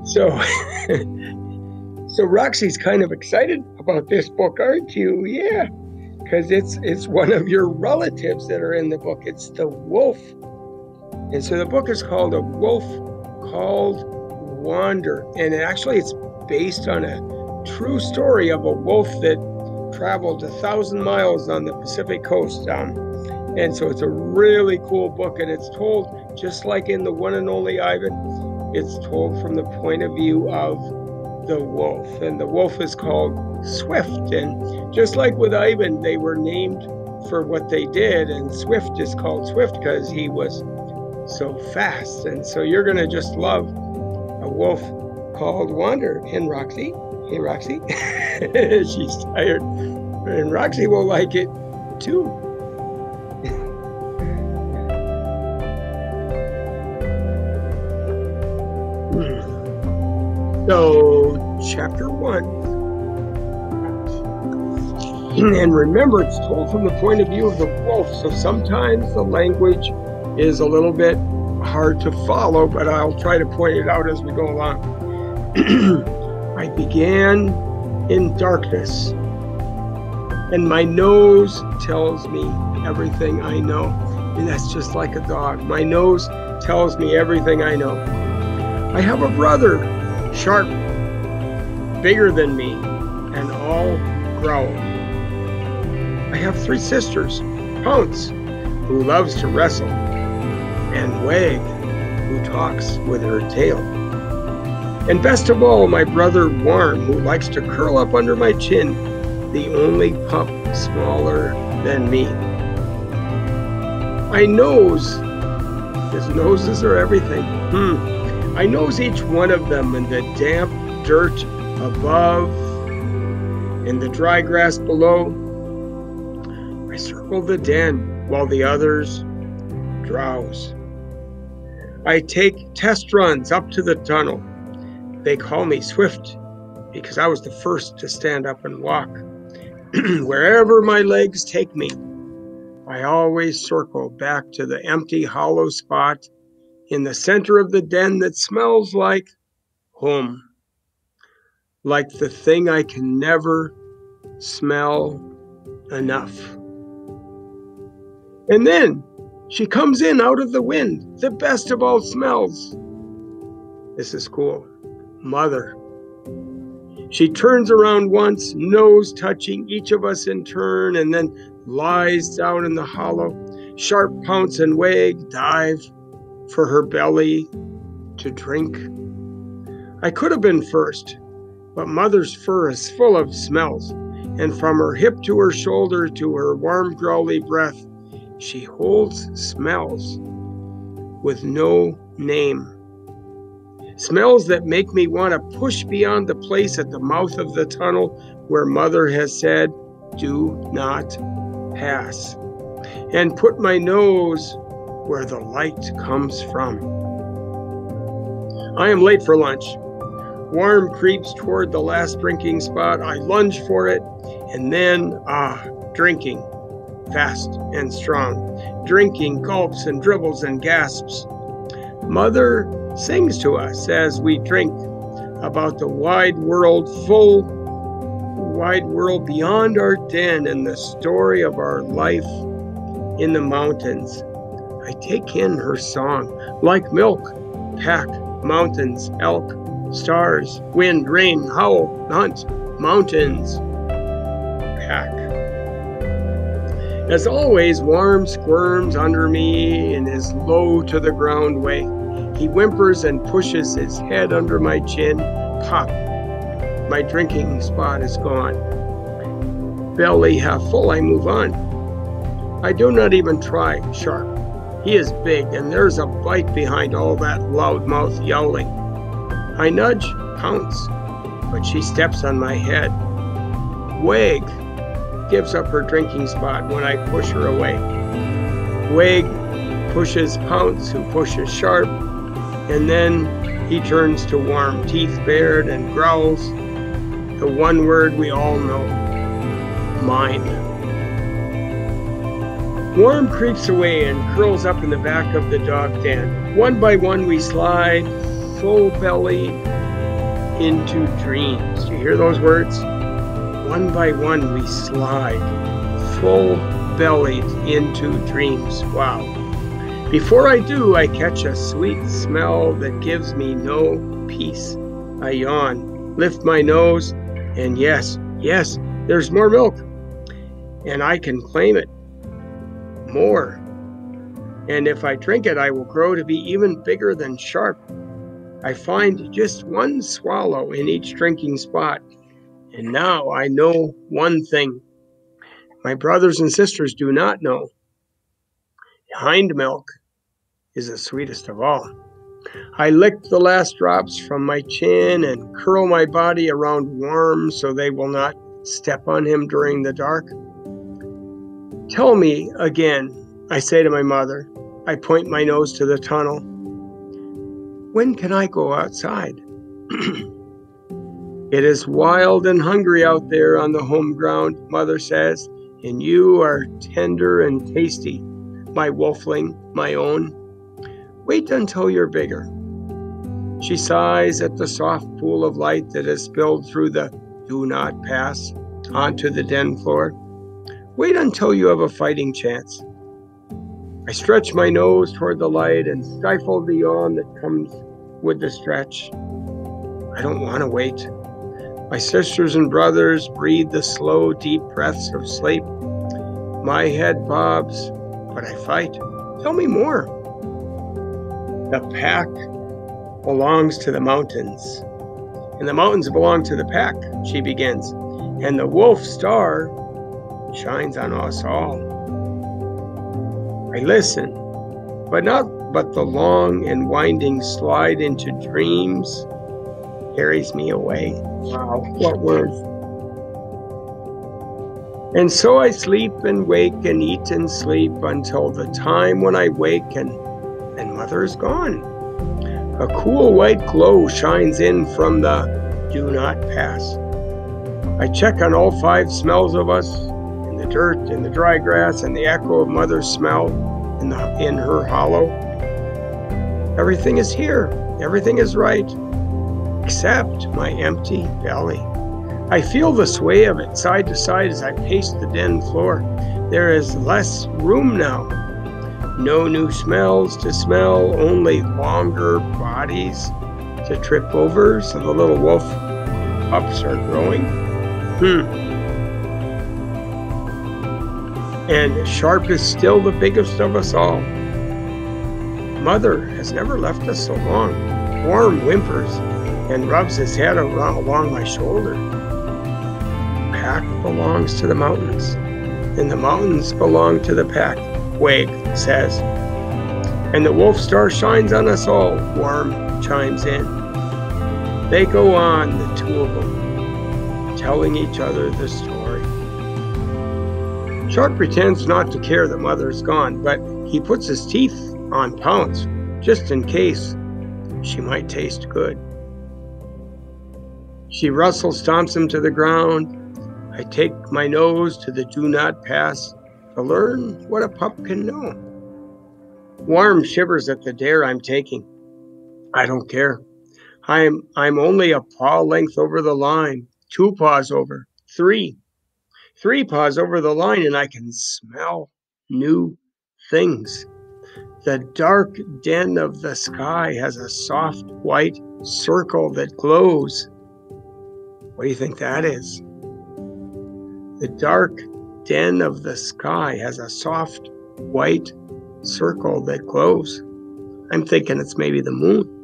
So, so Roxy's kind of excited about this book, aren't you? Yeah, because it's one of your relatives that are in the book. It's the wolf. And so the book is called A Wolf Called Wander. And it's based on a true story of a wolf that traveled 1,000 miles on the Pacific coast. And so it's a really cool book. And it's told, just like in The One and Only Ivan, it's told from the point of view of the wolf. And the wolf is called Swift. And just like with Ivan, they were named for what they did. And Swift is called Swift because he was so fast. And so you're going to just love A Wolf Called Wander. And Roxy, hey Roxy, she's tired. And Roxy will like it too. So, chapter 1. And remember, it's told from the point of view of the wolf. So sometimes the language is a little bit hard to follow, but I'll try to point it out as we go along. I began in darkness, and my nose tells me everything I know. And that's just like a dog. My nose tells me everything I know. I have a brother, sharp, bigger than me, and all growl. I have 3 sisters, Pounce, who loves to wrestle, and Wag, who talks with her tail. And best of all, my brother Worm, who likes to curl up under my chin, the only pup smaller than me. I nose, his noses are everything. I nose each one of them in the damp dirt above, in the dry grass below. I circle the den while the others drowse. I take test runs up to the tunnel. They call me Swift because I was the first to stand up and walk. Wherever my legs take me, I always circle back to the empty, hollow spot in the center of the den that smells like home, like the thing I can never smell enough. And then she comes in out of the wind, the best of all smells. This is cool. Mother. She turns around once, nose touching each of us in turn, and then lies down in the hollow. Sharp, Pounce, and Wag dive for her belly to drink. I could have been first, but Mother's fur is full of smells, and from her hip to her shoulder to her warm, growly breath, she holds smells with no name. Smells that make me want to push beyond the place at the mouth of the tunnel where Mother has said, do not pass, and put my nose where the light comes from. I am late for lunch. Worm creeps toward the last drinking spot. I lunge for it, and then, drinking, fast and strong. Drinking gulps and dribbles and gasps. Mother sings to us as we drink about the wide world beyond our den and the story of our life in the mountains. I take in her song like milk, pack, mountains, elk, stars, wind, rain, howl, hunt, mountains, pack. As always, Worm squirms under me in his low to the ground way. He whimpers and pushes his head under my chin. Pop. My drinking spot is gone. Belly half full, I move on. I do not even try Sharp. He is big, and there's a bite behind all that loudmouth yowling. I nudge Pounce, but she steps on my head. Wag gives up her drinking spot when I push her away. Wag pushes Pounce, who pushes Sharp, and then he turns to Worm, teeth bared, and growls the one word we all know, mine. Worm creeps away and curls up in the back of the dog den. One by one we slide, full belly, into dreams. Do you hear those words? One by one we slide, full-bellied into dreams. Wow. Before I do, I catch a sweet smell that gives me no peace. I yawn, lift my nose, and yes, there's more milk. And I can claim it. More. And if I drink it, I will grow to be even bigger than Sharp. I find just one swallow in each drinking spot. And now I know one thing my brothers and sisters do not know. Hind milk is the sweetest of all. I lick the last drops from my chin and curl my body around Worm so they will not step on him during the dark. Tell me again, I say to my mother. I point my nose to the tunnel. When can I go outside? It is wild and hungry out there on the home ground, Mother says, and you are tender and tasty, my wolfling, my own. Wait until you're bigger. She sighs at the soft pool of light that has spilled through the do not pass onto the den floor. Wait until you have a fighting chance. I stretch my nose toward the light and stifle the yawn that comes with the stretch. I don't want to wait. My sisters and brothers breathe the slow, deep breaths of sleep. My head bobs, but I fight. Tell me more. The pack belongs to the mountains, and the mountains belong to the pack, she begins, and the wolf star shines on us all. I listen, but the long and winding slide into dreams carries me away. Wow, what words. And so I sleep and wake and eat and sleep until the time when I wake and Mother is gone. A cool white glow shines in from the do not pass. I check on all 5 smells of us, in the dirt, in the dry grass, and the echo of Mother's smell in her hollow. Everything is here. Everything is right. Except my empty belly. I feel the sway of it side to side as I pace the den floor. There is less room now. No new smells to smell, only longer bodies to trip over, so the little wolf pups are growing. And Sharp is still the biggest of us all. Mother has never left us so long. Worm whimpers and rubs his head along my shoulder. Pack belongs to the mountains, and the mountains belong to the pack, Wag says. And the wolf star shines on us all, Worm chimes in. They go on, the 2 of them, telling each other the story. Sharp pretends not to care that Mother's gone, but he puts his teeth on Pounce, just in case she might taste good. She stomps him to the ground. I take my nose to the do not pass to learn what a pup can know. Worm shivers at the dare I'm taking. I don't care. I'm only a paw length over the line, 2 paws over, 3 paws over the line, and I can smell new things. The dark den of the sky has a soft white circle that glows. What do you think that is? The dark den of the sky has a soft white circle that glows. I'm thinking it's maybe the moon.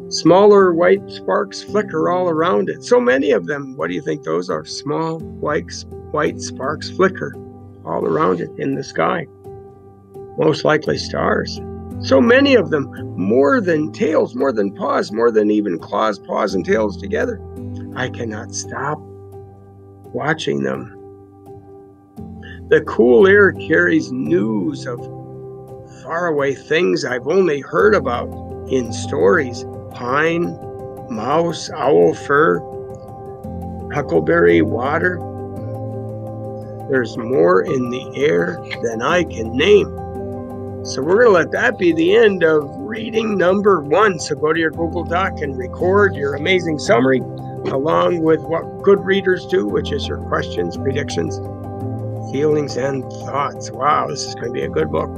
Smaller white sparks flicker all around it. So many of them. What do you think those are? Small white sparks flicker all around it in the sky. Most likely stars. So many of them. More than tails, more than paws, more than even claws, paws, and tails together. I cannot stop watching them. The cool air carries news of faraway things I've only heard about in stories. Pine, mouse, owl fur, huckleberry water. There's more in the air than I can name. So we're going to let that be the end of reading number 1. So go to your Google Doc and record your amazing summary, along with what good readers do, which is your questions, predictions, feelings, and thoughts. Wow, this is going to be a good book.